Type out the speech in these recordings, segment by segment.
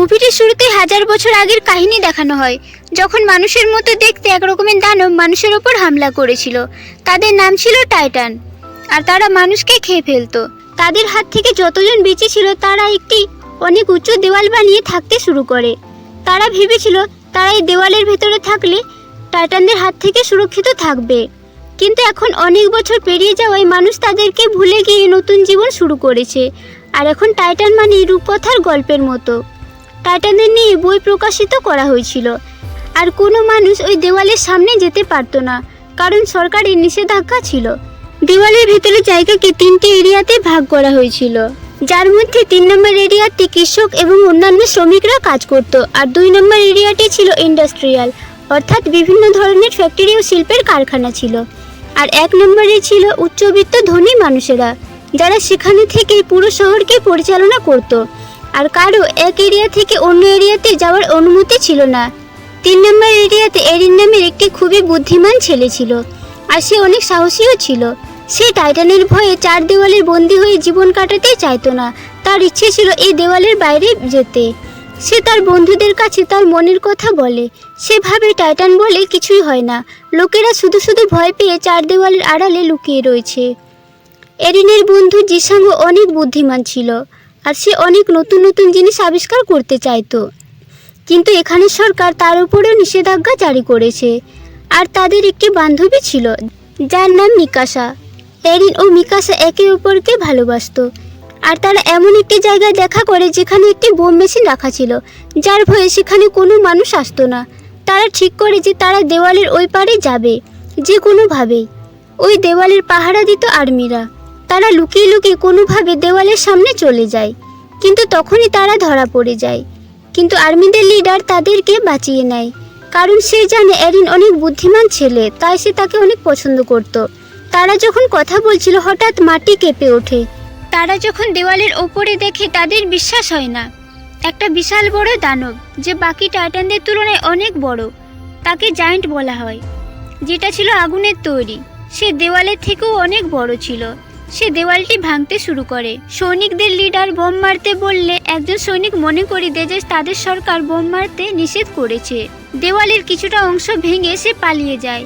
মুভিটির শুরুতে 1000 বছর আগের কাহিনী দেখানো হয়, যখন মানুষের মতো দেখতে এক রকমের দানব মানুষের ওপর হামলা করেছিল। তাদের নাম ছিল টাইটান, আর তারা মানুষকে খেয়ে ফেলতো। তাদের হাত থেকে যতজন বেঁচে ছিল তারা একটি অনেক উঁচু দেওয়াল বানিয়ে থাকতে শুরু করে। তারা ভেবেছিল তারা এই দেওয়ালের ভেতরে থাকলে টাইটানদের হাত থেকে সুরক্ষিত থাকবে। কিন্তু এখন অনেক বছর পেরিয়ে যাওয়ায় মানুষ তাদেরকে ভুলে গিয়ে নতুন জীবন শুরু করেছে। আর এখন টাইটান মানে রূপকথার গল্পের মতো। টাইটানদের নিয়ে বই প্রকাশিত করা হয়েছিল, আর কোনো মানুষ ওই দেওয়ালের সামনে যেতে পারতো না, কারণ সরকারের নিষেধাজ্ঞা ছিল। দেওয়ালের ভেতরে জায়গাকে 3টি এরিয়াতে ভাগ করা হয়েছিল, যার মধ্যে 3 নম্বর এরিয়াতে কৃষক এবং অন্যান্য শ্রমিকরা কাজ করত, আর 2 নম্বর এরিয়াটি ছিল ইন্ডাস্ট্রিয়াল, অর্থাৎ বিভিন্ন ধরনের ফ্যাক্টরি ও শিল্পের কারখানা ছিল। আর 1 নম্বরে ছিল উচ্চবিত্ত ধনী মানুষেরা, যারা সেখানে থেকে পুরো শহরকে পরিচালনা করত, আর কারো এক এরিয়া থেকে অন্য এরিয়াতে যাওয়ার অনুমতি ছিল না। 3 নম্বর এরিয়াতে এরিন নামের একটি খুবই বুদ্ধিমান ছেলে ছিল, আর সে অনেক সাহসীও ছিল। সে টাইটানের ভয়ে 4 দেওয়ালের বন্দী হয়ে জীবন কাটাতে চাইতো না। তার ইচ্ছে ছিল এই দেওয়ালের বাইরে যেতে। সে তার বন্ধুদের কাছে তার মনের কথা বলে। সে ভাবে টাইটান বলে কিছুই হয় না, লোকেরা শুধু শুধু ভয় পেয়ে 4 দেওয়ালের আড়ালে লুকিয়ে রয়েছে। এরিনের বন্ধু জিসাঙ্গ অনেক বুদ্ধিমান ছিল, আর সে অনেক নতুন নতুন জিনিস আবিষ্কার করতে চাইতো। কিন্তু এখানে সরকার তার উপরেও নিষেধাজ্ঞা জারি করেছে। আর তাদের একটি বান্ধবী ছিল, যার নাম মিকাসা। এরিন ও মিকাসা একে অপরকে ভালোবাসতো, আর তারা এমন একটি জায়গায় দেখা করে যেখানে একটি বোম মেশিন রাখা ছিল, যার ভয়ে সেখানে কোনো মানুষ আসতো না। তারা ঠিক করে যে তারা দেওয়ালের ওই পারে যাবে, যে কোনোভাবেই। ওই দেওয়ালের পাহারা দিত আর্মিরা। তারা লুকিয়ে লুকিয়ে কোনোভাবে দেওয়ালের সামনে চলে যায়, কিন্তু তখনই তারা ধরা পড়ে যায়। কিন্তু আর্মিদের লিডার তাদেরকে বাঁচিয়ে নেয়, কারণ সে জানে এরিন অনেক বুদ্ধিমান ছেলে, তাই সে তাকে অনেক পছন্দ করত। তারা যখন কথা বলছিল হঠাৎ মাটি কেঁপে ওঠে। তারা যখন দেওয়ালের ওপরে দেখে তাদের বিশ্বাস হয় না। একটা বিশাল বড় দানব, যে বাকি টাইটানদের তুলনায় অনেক বড়, তাকে জায়ান্ট বলা হয়, যেটা ছিল আগুনের তৈরি। সে দেওয়ালের থেকেও অনেক বড় ছিল। সে দেওয়ালটি ভাঙতে শুরু করে। সৈনিকদের লিডার বোম মারতে বললে একজন সৈনিক মনে করিয়ে দেয় যে তাদের সরকার বোম মারতে নিষেধ করেছে। দেওয়ালের কিছুটা অংশ ভেঙে সে পালিয়ে যায়,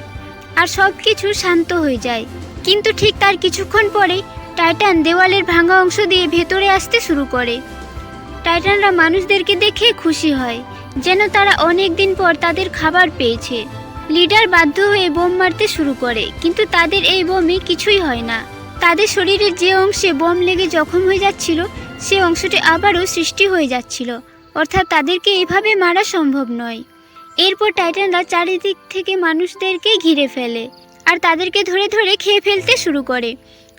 আর সব কিছু শান্ত হয়ে যায়। কিন্তু ঠিক তার কিছুক্ষণ পরেই টাইটান দেওয়ালের ভাঙা অংশ দিয়ে ভেতরে আসতে শুরু করে। টাইটানরা মানুষদেরকে দেখে খুশি হয়, যেন তারা অনেক দিন পর তাদের খাবার পেয়েছে। লিডার বাধ্য হয়ে বোম মারতে শুরু করে, কিন্তু তাদের এই বোমে কিছুই হয় না। তাদের শরীরের যে অংশে বোম লেগে জখম হয়ে যাচ্ছিল, সে অংশটি আবারও সৃষ্টি হয়ে যাচ্ছিল, অর্থাৎ তাদেরকে এভাবে মারা সম্ভব নয়। এরপর টাইটানরা চারিদিক থেকে মানুষদেরকে ঘিরে ফেলে, আর তাদেরকে ধরে ধরে খেয়ে ফেলতে শুরু করে।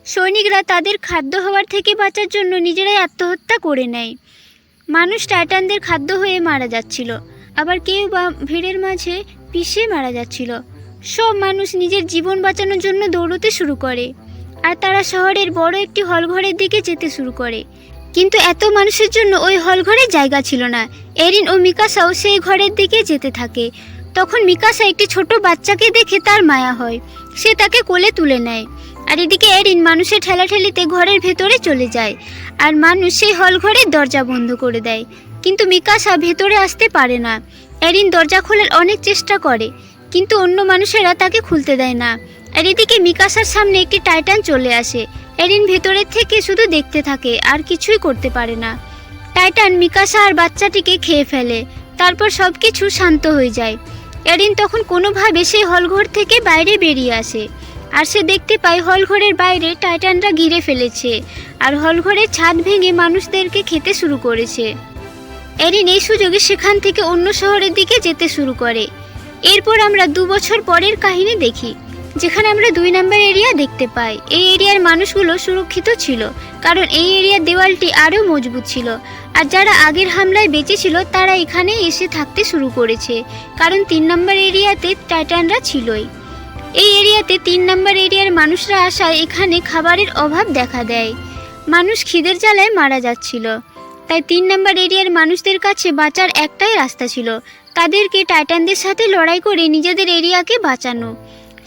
সৈনিকরা তাদের খাদ্য হওয়ার থেকে বাঁচার জন্য নিজেরাই আত্মহত্যা করে নেয়। মানুষ টাইটানদের খাদ্য হয়ে মারা যাচ্ছিল, আবার কেউ বা ভিড়ের মাঝে পিষে মারা যাচ্ছিল। সব মানুষ নিজের জীবন বাঁচানোর জন্য দৌড়তে শুরু করে, আর তারা শহরের বড় একটি হলঘরের দিকে যেতে শুরু করে। কিন্তু এত মানুষের জন্য ওই হলঘরে জায়গা ছিল না। এরিন ও মিকাসাও সেই ঘরের দিকে যেতে থাকে। তখন মিকাসা একটি ছোট বাচ্চাকে দেখে তার মায়া হয়। সে তাকে কোলে তুলে নেয়, আর এদিকে এরিন মানুষের ঠেলাঠেলিতে ঘরের ভেতরে চলে যায়, আর মানুষ সেই হলঘরের দরজা বন্ধ করে দেয়। কিন্তু মিকাসা ভেতরে আসতে পারে না। এরিন দরজা খোলার অনেক চেষ্টা করে, কিন্তু অন্য মানুষেরা তাকে খুলতে দেয় না। আর এদিকে মিকাসার সামনে একটি টাইটান চলে আসে। এরিন ভেতরের থেকে শুধু দেখতে থাকে, আর কিছুই করতে পারে না। টাইটান মিকাসা আর বাচ্চাটিকে খেয়ে ফেলে। তারপর সব কিছু শান্ত হয়ে যায়। এরিন তখন কোনোভাবে সেই হলঘর থেকে বাইরে বেরিয়ে আসে, আর সে দেখতে পায় হলঘরের বাইরে টাইটানরা ঘিরে ফেলেছে, আর হলঘরের ছাদ ভেঙে মানুষদেরকে খেতে শুরু করেছে। এরিন এই সুযোগে সেখান থেকে অন্য শহরের দিকে যেতে শুরু করে। এরপর আমরা 2 বছর পরের কাহিনী দেখি, যেখানে আমরা 2 নম্বর এরিয়া দেখতে পাই। এই এরিয়ার মানুষগুলো সুরক্ষিত ছিল, কারণ এই এরিয়ার দেওয়ালটি আরও মজবুত ছিল। আর যারা আগের হামলায় বেঁচে ছিল তারা এখানে এসে থাকতে শুরু করেছে, কারণ 3 নম্বর এরিয়াতে টাইটানরা ছিলই। এই এরিয়াতে 3 নম্বর এরিয়ার মানুষরা আসায় এখানে খাবারের অভাব দেখা দেয়। মানুষ খিদের জ্বালায় মারা যাচ্ছিল। তাই 3 নম্বর এরিয়ার মানুষদের কাছে বাঁচার একটাই রাস্তা ছিল, তাদেরকে টাইটানদের সাথে লড়াই করে নিজেদের এরিয়াকে বাঁচানো।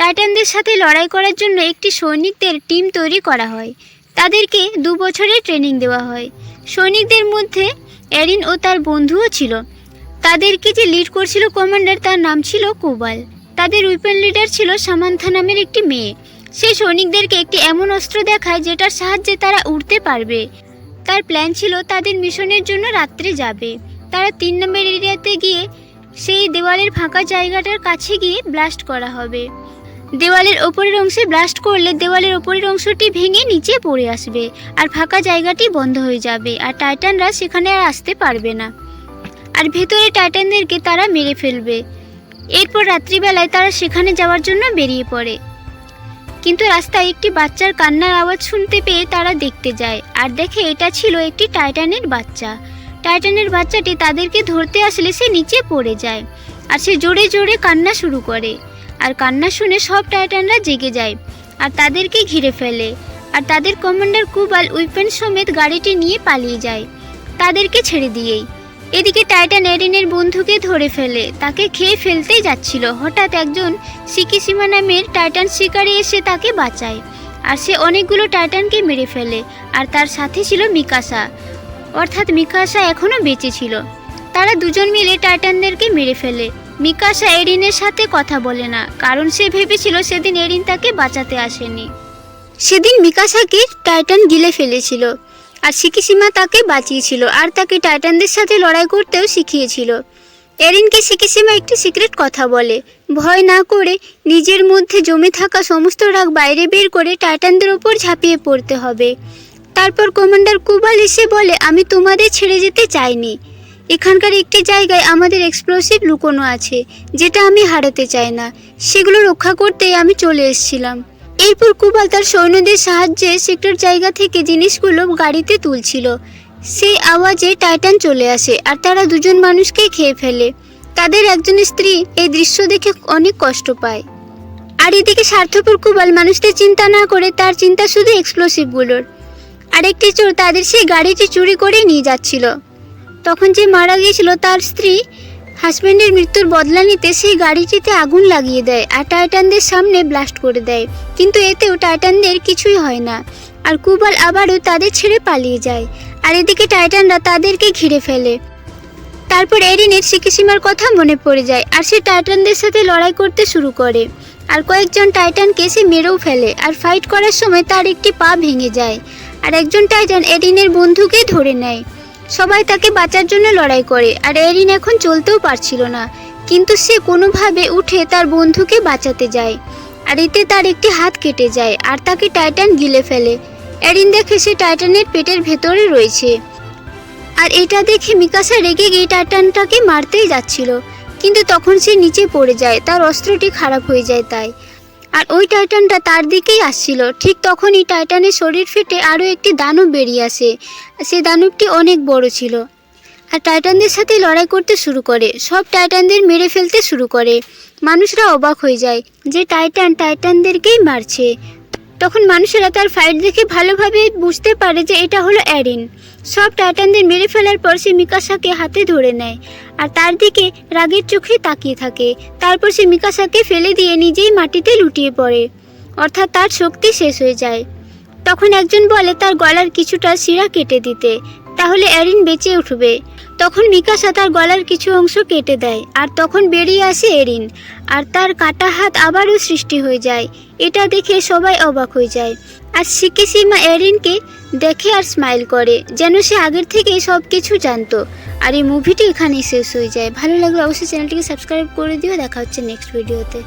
টাইটানদের সাথে লড়াই করার জন্য একটি সৈনিকদের টিম তৈরি করা হয়। তাদেরকে 2 বছরের ট্রেনিং দেওয়া হয়। সৈনিকদের মধ্যে এরিন ও তার বন্ধুও ছিল। তাদেরকে যে লিড করছিল কমান্ডার, তার নাম ছিল কোবাল। তাদের উইপেন লিডার ছিল সামান্থা নামের একটি মেয়ে। সে সৈনিকদেরকে একটি এমন অস্ত্র দেখায় যেটার সাহায্যে তারা উড়তে পারবে। তার প্ল্যান ছিল তাদের মিশনের জন্য রাত্রে যাবে। তারা 3 নম্বর এরিয়াতে গিয়ে সেই দেওয়ালের ফাঁকা জায়গাটার কাছে গিয়ে ব্লাস্ট করা হবে। দেওয়ালের ওপরের অংশে ব্লাস্ট করলে দেওয়ালের ওপরের অংশটি ভেঙে নিচে পড়ে আসবে আর ফাঁকা জায়গাটি বন্ধ হয়ে যাবে, আর টাইটানরা সেখানে আর আসতে পারবে না। আর ভেতরে টাইটানদেরকে তারা মেরে ফেলবে। এরপর রাত্রিবেলায় তারা সেখানে যাওয়ার জন্য বেরিয়ে পড়ে। কিন্তু রাস্তায় একটি বাচ্চার কান্নার আওয়াজ শুনতে পেয়ে তারা দেখতে যায়, আর দেখে এটা ছিল একটি টাইটানের বাচ্চা। টাইটানের বাচ্চাটি তাদেরকে ধরতে আসলে সে নিচে পড়ে যায়, আর সে জোরে জোরে কান্না শুরু করে। আর কান্না শুনে সব টাইটানরা জেগে যায় আর তাদেরকে ঘিরে ফেলে। আর তাদের কমান্ডার কুবাল উইপেন সমেত গাড়িটি নিয়ে পালিয়ে যায় তাদেরকে ছেড়ে দিয়েই। এদিকে টাইটান এরিনের বন্ধুকে ধরে ফেলে, তাকে খেয়ে ফেলতেই যাচ্ছিল। হঠাৎ একজন সিকিসিমা নামের টাইটান শিকারী এসে তাকে বাঁচায়, আর সে অনেকগুলো টাইটানকে মেরে ফেলে। আর তার সাথে ছিল মিকাসা, অর্থাৎ মিকাসা এখনও বেঁচে ছিল। তারা দুজন মিলে টাইটানদেরকে মেরে ফেলে। মিকাসা এরিনের সাথে কথা বলে না, কারণ সে ভেবেছিল সেদিন এরিন তাকে বাঁচাতে আসেনি। সেদিন মিকাসাকে টাইটান গিলে ফেলেছিল, আর সিকিসিমা তাকে বাঁচিয়েছিল আর তাকে টাইটানদের সাথে লড়াই করতেও শিখিয়েছিল। এরিনকে সিকিসিমা একটি সিক্রেট কথা বলে, ভয় না করে নিজের মধ্যে জমে থাকা সমস্ত রাগ বাইরে বের করে টাইটানদের ওপর ঝাঁপিয়ে পড়তে হবে। তারপর কমান্ডার কুবাল এসে বলে, আমি তোমাদের ছেড়ে যেতে চাইনি। এখানকার একটি জায়গায় আমাদের এক্সপ্লোসিভ লুকোনো আছে, যেটা আমি হারাতে চাই না। সেগুলো রক্ষা করতেই আমি চলে এসেছিলাম। এরপর কুবাল তার সৈন্যদের সাহায্যে সেক্টর জায়গা থেকে জিনিসগুলো গাড়িতে তুলছিল। সেই আওয়াজে টাইটান চলে আসে আর তারা দুজন মানুষকে খেয়ে ফেলে। তাদের একজন স্ত্রী এই দৃশ্য দেখে অনেক কষ্ট পায়। আর এদিকে স্বার্থপর কুবাল মানুষদের চিন্তা না করে তার চিন্তা শুধু এক্সপ্লোসিভগুলোর। আরেকটি চোর তাদের সেই গাড়িটি চুরি করে নিয়ে যাচ্ছিল। তখন যে মারা গিয়েছিল তার স্ত্রী হাজব্যান্ডের মৃত্যুর বদলা নিতে সেই গাড়িটিতে আগুন লাগিয়ে দেয় আর টাইটানদের সামনে ব্লাস্ট করে দেয়। কিন্তু এতেও টাইটানদের কিছুই হয় না, আর কুবাল আবারও তাদের ছেড়ে পালিয়ে যায়। আর এদিকে টাইটানরা তাদেরকে ঘিরে ফেলে। তারপর এরিনের সিকিসিমার কথা মনে পড়ে যায়, আর সে টাইটানদের সাথে লড়াই করতে শুরু করে। আর কয়েকজন টাইটানকে সে মেরেও ফেলে। আর ফাইট করার সময় তার একটি পা ভেঙে যায়, আর একজন টাইটান এরিনের বন্ধুকে ধরে নেয়। সবাই তাকে বাঁচার জন্য লড়াই করে, আর এরিন এখন চলতেও পারছিল না, কিন্তু সে কোনোভাবে উঠে তার বন্ধুকে বাঁচাতে যায়। আর এতে তার একটি হাত কেটে যায় আর তাকে টাইটান গিলে ফেলে। এরিন দেখে সে টাইটানের পেটের ভেতরে রয়েছে। আর এটা দেখে মিকাসা রেগে গিয়ে টাইটানটাকে মারতেই যাচ্ছিল, কিন্তু তখন সে নিচে পড়ে যায়, তার অস্ত্রটি খারাপ হয়ে যায় তাই। আর ওই টাইটানটা তার দিকেই আসছিল। ঠিক তখনই টাইটানের শরীর ফেটে আরও একটি দানব বেরিয়ে আসে। সে দানবটি অনেক বড় ছিল আর টাইটানদের সাথে লড়াই করতে শুরু করে। সব টাইটানদের মেরে ফেলতে শুরু করে। মানুষরা অবাক হয়ে যায় যে টাইটানদেরকেই মারছে। তখন মানুষেরা তার ফাইট দেখে ভালোভাবে বুঝতে পারে যে এটা হলো এরিন। সব টাইটানদের মেরে ফেলার পর সে মিকাসাকে হাতে ধরে নেয় আর তার দিকে রাগের চোখে তাকিয়ে থাকে। তারপর সে মিকাসাকে ফেলে দিয়ে নিজেই মাটিতে লুটিয়ে পড়ে, অর্থাৎ তার শক্তি শেষ হয়ে যায়। তখন একজন বলে তার গলার কিছুটা শিরা কেটে দিতে, তাহলে এরিন বেঁচে উঠবে। তখন মিকাসা তার গলার কিছু অংশ কেটে দেয়, আর তখন বেরিয়ে আসে এরিন, আর তার কাটা হাত আবারও সৃষ্টি হয়ে যায়। এটা দেখে সবাই অবাক হয়ে যায়। আর সিকিসিমা এরিনকে দেখে আর স্মাইল করে, যেন সে আগের থেকেই সব কিছু জানতো। আর এই মুভিটি এখানেই শেষ হয়ে যায়। ভালো লাগলে অবশ্যই চ্যানেলটিকে সাবস্ক্রাইব করে দিও। দেখা হচ্ছে নেক্সট ভিডিওতে।